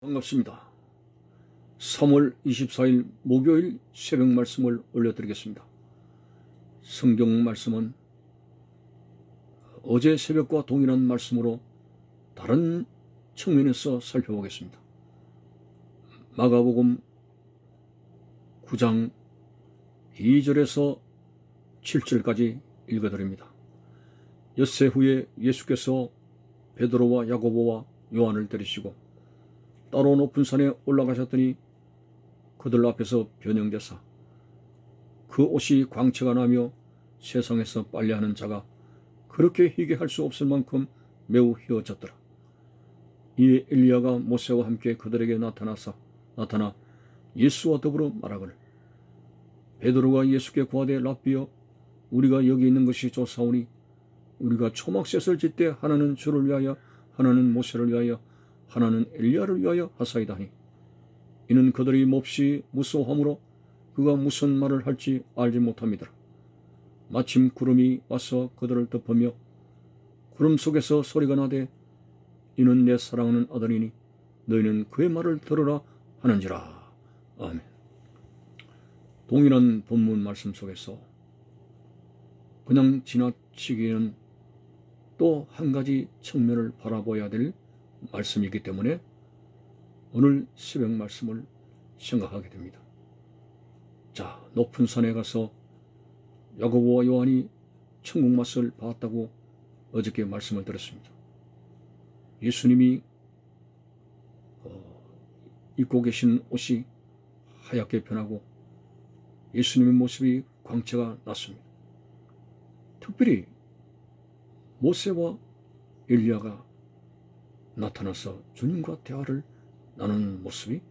반갑습니다. 3월 24일 목요일 새벽 말씀을 올려드리겠습니다. 성경 말씀은 어제 새벽과 동일한 말씀으로 다른 측면에서 살펴보겠습니다. 마가복음 9장 2절에서 7절까지 읽어드립니다. 엿새 후에 예수께서 베드로와 야고보와 요한을 데리시고 따로 높은 산에 올라가셨더니 그들 앞에서 변형되사 그 옷이 광채가 나며 세상에서 빨래하는 자가 그렇게 희게 할 수 없을 만큼 매우 희어졌더라. 이에 엘리야가 모세와 함께 그들에게 나타나 예수와 더불어 말하거늘 베드로가 예수께 구하되 랍비여 우리가 여기 있는 것이 좋사오니 우리가 초막셋을 짓되 하나는 주를 위하여 하나는 모세를 위하여 하나는 엘리야를 위하여 하사이다 하니 이는 그들이 몹시 무서워하므로 그가 무슨 말을 할지 알지 못합니다. 마침 구름이 와서 그들을 덮으며 구름 속에서 소리가 나되 이는 내 사랑하는 아들이니 너희는 그의 말을 들으라 하는지라. 아멘. 동일한 본문 말씀 속에서 그냥 지나치기에는 또 한 가지 측면을 바라봐야 될 말씀이기 때문에 오늘 새벽 말씀을 생각하게 됩니다. 자, 높은 산에 가서 야고보와 요한이 천국 맛을 봤다고 어저께 말씀을 드렸습니다. 예수님이 입고 계신 옷이 하얗게 변하고 예수님의 모습이 광채가 났습니다. 특별히 모세와 엘리야가 나타나서 주님과 대화를 나누는 모습이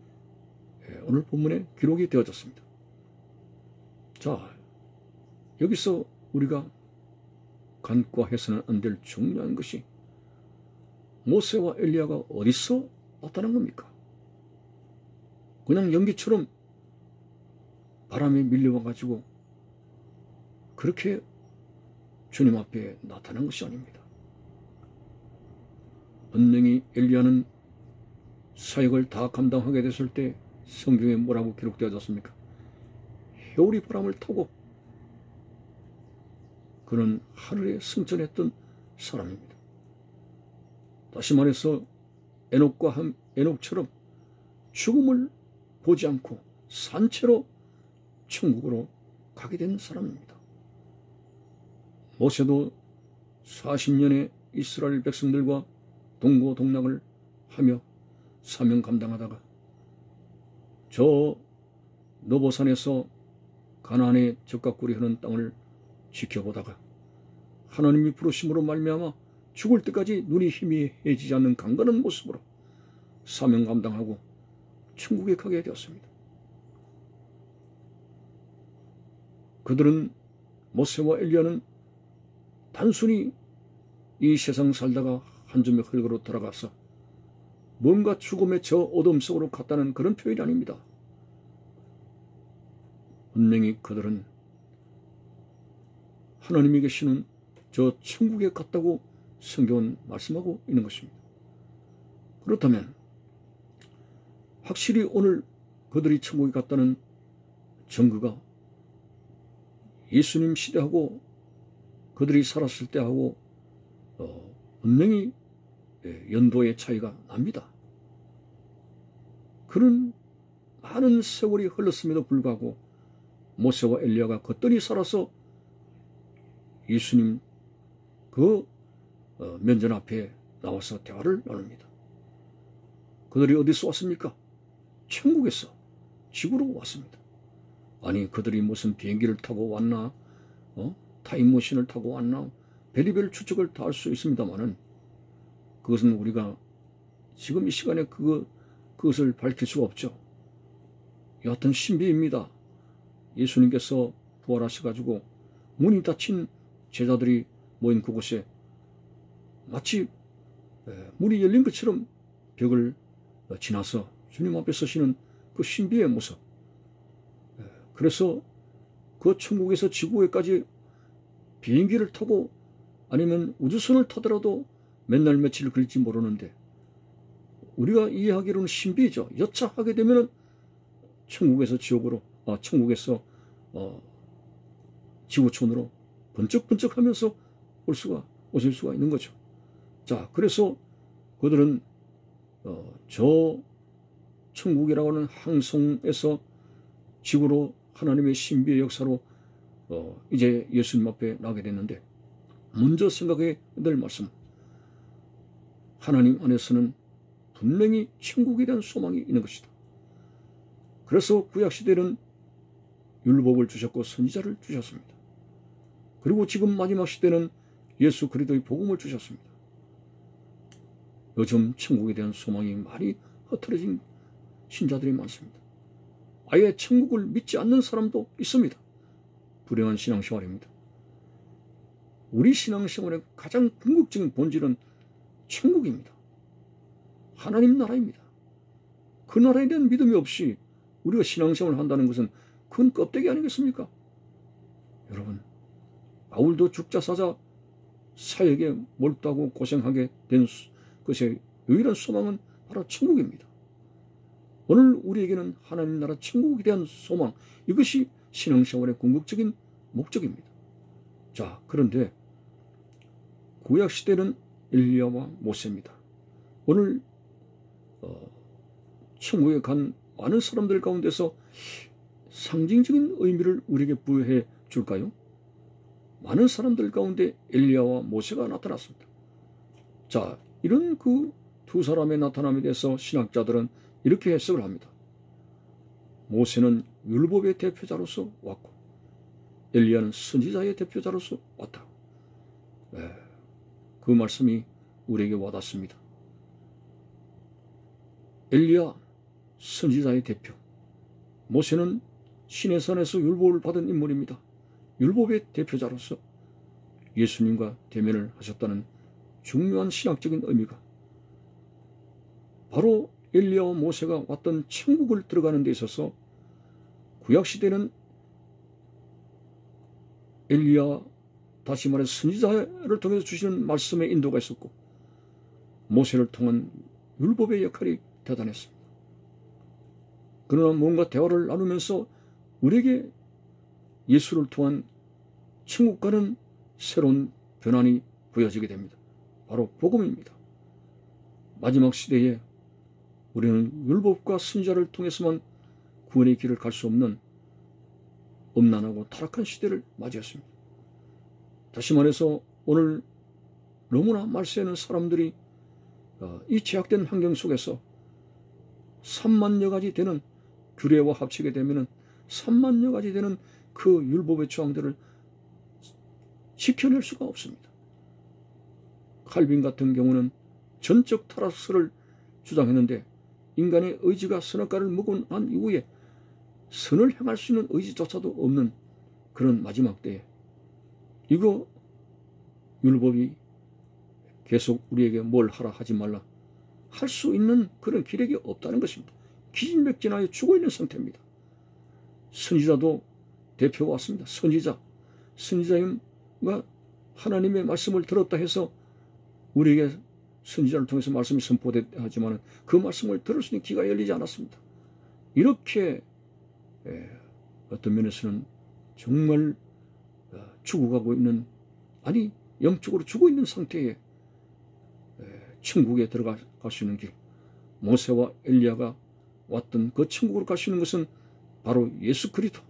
오늘 본문에 기록이 되어졌습니다. 자, 여기서 우리가 간과해서는 안 될 중요한 것이 모세와 엘리야가 어디서 나타난 겁니까? 그냥 연기처럼 바람에 밀려와가지고 그렇게 주님 앞에 나타난 것이 아닙니다. 분명히 엘리야는 사역을 다 감당하게 됐을 때 성경에 뭐라고 기록되어졌습니까? 해오리 바람을 타고 그는 하늘에 승천했던 사람입니다. 다시 말해서 에녹처럼 죽음을 보지 않고 산채로 천국으로 가게 된 사람입니다. 모세도 40년의 이스라엘 백성들과 동고동락을 하며 사명 감당하다가 저 너보산에서 가나안의 적각구리 흐는 땅을 지켜보다가 하나님이 부르심으로 말미암아 죽을 때까지 눈이 희미해지지 않는 강건한 모습으로 사명 감당하고 천국에 가게 되었습니다. 그들은 모세와 엘리야는 단순히 이 세상 살다가 한 줌의 흙으로 돌아가서 뭔가 죽음의 저 어둠 속으로 갔다는 그런 표현이 아닙니다. 분명히 그들은 하나님이 계시는 저 천국에 갔다고 성경은 말씀하고 있는 것입니다. 그렇다면 확실히 오늘 그들이 천국에 갔다는 증거가 예수님 시대하고 그들이 살았을 때하고 분명히 연도의 차이가 납니다. 그런 많은 세월이 흘렀음에도 불구하고 모세와 엘리야가 겉들이 살아서 예수님 그 면전 앞에 나와서 대화를 나눕니다. 그들이 어디서 왔습니까? 천국에서 지구로 왔습니다. 아니 그들이 무슨 비행기를 타고 왔나 타임머신을 타고 왔나 별의별 추측을 다 할 수 있습니다만은 그것은 우리가 지금 이 시간에 그것을 밝힐 수가 없죠. 여하튼 신비입니다. 예수님께서 부활하셔가지고 문이 닫힌 제자들이 모인 그곳에 마치 문이 열린 것처럼 벽을 지나서 주님 앞에 서시는 그 신비의 모습. 그래서 그 천국에서 지구에까지 비행기를 타고 아니면 우주선을 타더라도 몇 날 며칠 걸릴지 모르는데 우리가 이해하기로는 신비죠. 여차하게 되면은 천국에서 지옥으로, 천국에서 지구촌으로 번쩍번쩍하면서 오실 수가 있는 거죠. 자, 그래서 그들은 저 천국이라고 하는 항성에서 지구로 하나님의 신비의 역사로 이제 예수님 앞에 나게 됐는데, 먼저 생각해야 될 말씀, 하나님 안에서는 분명히 천국에 대한 소망이 있는 것이다. 그래서 구약시대는 율법을 주셨고 선지자를 주셨습니다. 그리고 지금 마지막 시대는 예수 그리스도의 복음을 주셨습니다. 요즘 천국에 대한 소망이 많이 흐트러진 신자들이 많습니다. 아예 천국을 믿지 않는 사람도 있습니다. 불행한 신앙생활입니다. 우리 신앙생활의 가장 궁극적인 본질은 천국입니다. 하나님 나라입니다. 그 나라에 대한 믿음이 없이 우리가 신앙생활을 한다는 것은 그건 껍데기 아니겠습니까? 여러분, 바울도 죽자사자 사역에 몰두하고 고생하게 된 것의 유일한 소망은 바로 천국입니다. 오늘 우리에게는 하나님 나라 천국에 대한 소망, 이것이 신앙생활의 궁극적인 목적입니다. 자, 그런데 구약시대는 엘리야와 모세입니다. 오늘 천국에 간 많은 사람들 가운데서 상징적인 의미를 우리에게 부여해 줄까요? 많은 사람들 가운데 엘리야와 모세가 나타났습니다. 자, 이런 그 두 사람의 나타남에 대해서 신학자들은 이렇게 해석을 합니다. 모세는 율법의 대표자로서 왔고 엘리야는 선지자의 대표자로서 왔다. 그 말씀이 우리에게 와닿습니다. 엘리야, 선지자의 대표, 모세는 시내산에서 율법을 받은 인물입니다. 율법의 대표자로서 예수님과 대면을 하셨다는 중요한 신학적인 의미가, 바로 엘리야와 모세가 왔던 천국을 들어가는 데 있어서 구약시대는 엘리야, 다시 말해 선지자를 통해서 주시는 말씀의 인도가 있었고, 모세를 통한 율법의 역할이 대단했습니다. 그러나 뭔가 대화를 나누면서 우리에게 예수를 통한 천국과는 새로운 변환이 보여지게 됩니다. 바로 복음입니다. 마지막 시대에 우리는 율법과 선지자를 통해서만 구원의 길을 갈 수 없는 음란하고 타락한 시대를 맞이했습니다. 다시 말해서 오늘 너무나 말세는 사람들이 이 제약된 환경 속에서 3만여 가지 되는 규례와 합치게 되면 3만여 가지 되는 그 율법의 조항들을 지켜낼 수가 없습니다. 칼빈 같은 경우는 전적 타락설을 주장했는데, 인간의 의지가 선악과를 먹고 난 이후에 선을 행할 수 있는 의지조차도 없는 그런 마지막 때에 이거 율법이 계속 우리에게 뭘 하라 하지 말라 할 수 있는 그런 기력이 없다는 것입니다. 기진맥진하여 죽어있는 상태입니다. 선지자도 대표가 왔습니다. 선지자가 하나님의 말씀을 들었다 해서 우리에게 선지자를 통해서 말씀이 선포되지만 그 말씀을 들을 수 있는 귀가 열리지 않았습니다. 이렇게 어떤 면에서는 정말 죽어가고 있는, 아니 영적으로 죽어있는 상태에 천국에 들어갈 수 있는 길, 모세와 엘리야가 왔던 그 천국으로 갈 수 있는 것은 바로 예수 그리스도,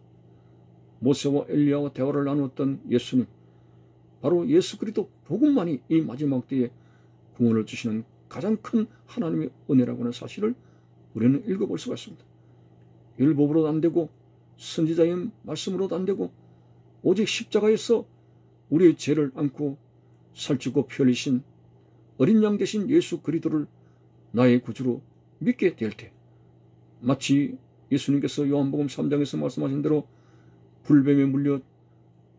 모세와 엘리야와 대화를 나누었던 예수님, 바로 예수 그리스도 복음만이 이 마지막 때에 구원을 주시는 가장 큰 하나님의 은혜라고 하는 사실을 우리는 읽어볼 수가 있습니다. 율법으로도 안 되고 선지자의 말씀으로도 안 되고 오직 십자가에서 우리의 죄를 안고 살찌고 피 흘리신 어린 양 되신 예수 그리스도를 나의 구주로 믿게 될 때, 마치 예수님께서 요한복음 3장에서 말씀하신 대로 불뱀에 물려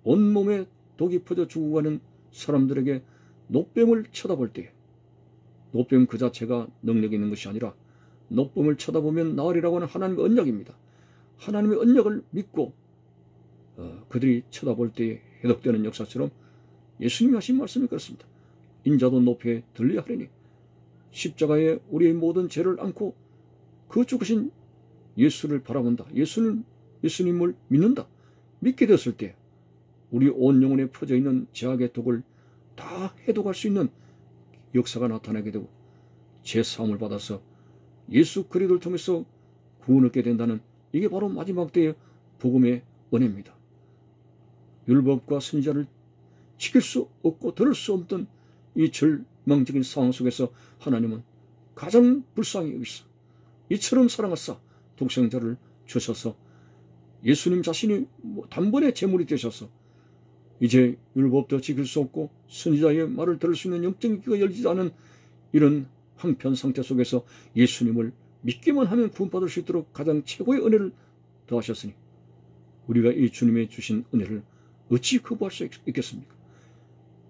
온몸에 독이 퍼져 죽어가는 사람들에게 노뱀을 쳐다볼 때, 노뱀 그 자체가 능력이 있는 것이 아니라 노뱀을 쳐다보면 나으리라고 하는 하나님의 언약입니다. 하나님의 언약을 믿고 그들이 쳐다볼 때에 해독되는 역사처럼 예수님이 하신 말씀이 그렇습니다. 인자도 높이 들려야 하리니 십자가에 우리의 모든 죄를 안고 그 죽으신 예수를 바라본다. 예수님을 믿는다. 믿게 되었을 때 우리 온 영혼에 퍼져 있는 죄악의 독을 다 해독할 수 있는 역사가 나타나게 되고 죄사함을 받아서 예수 그리스도를 통해서 구원을 얻게 된다는, 이게 바로 마지막 때의 복음의 은혜입니다. 율법과 선지자를 지킬 수 없고 들을 수 없던 이 절망적인 상황 속에서 하나님은 가장 불쌍히 여기사 이처럼 사랑하사 독생자를 주셔서 예수님 자신이 단번에 제물이 되셔서 이제 율법도 지킬 수 없고 선지자의 말을 들을 수 있는 영적인 귀가 열리지 않은 이런 황폐한 상태 속에서 예수님을 믿기만 하면 구원받을 수 있도록 가장 최고의 은혜를 더하셨으니 우리가 이 주님의 주신 은혜를 어찌 거부할 수 있겠습니까?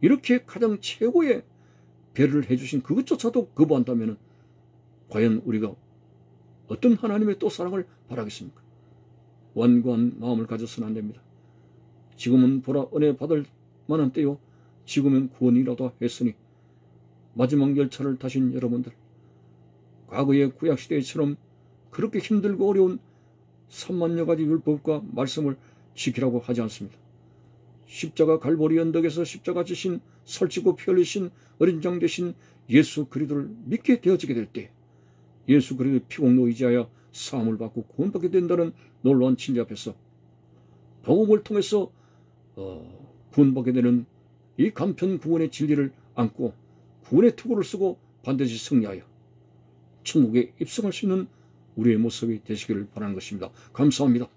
이렇게 가장 최고의 배려를 해주신 그것조차도 거부한다면 과연 우리가 어떤 하나님의 또 사랑을 바라겠습니까? 완고한 마음을 가져서는 안 됩니다. 지금은 보라 은혜 받을 만한 때요, 지금은 구원이라도 했으니 마지막 열차를 타신 여러분들, 과거의 구약시대처럼 그렇게 힘들고 어려운 3만여 가지 율법과 말씀을 지키라고 하지 않습니다. 십자가 갈보리 언덕에서 십자가 지신 설치고 피 흘리신 어린 양 되신 예수 그리스도를 믿게 되어지게 될 때 예수 그리스도의 피공로 의지하여 사함을 받고 구원받게 된다는 놀라운 진리 앞에서 복음을 통해서 구원받게 되는 이 간편 구원의 진리를 안고 구원의 투구를 쓰고 반드시 승리하여 천국에 입성할 수 있는 우리의 모습이 되시기를 바라는 것입니다. 감사합니다.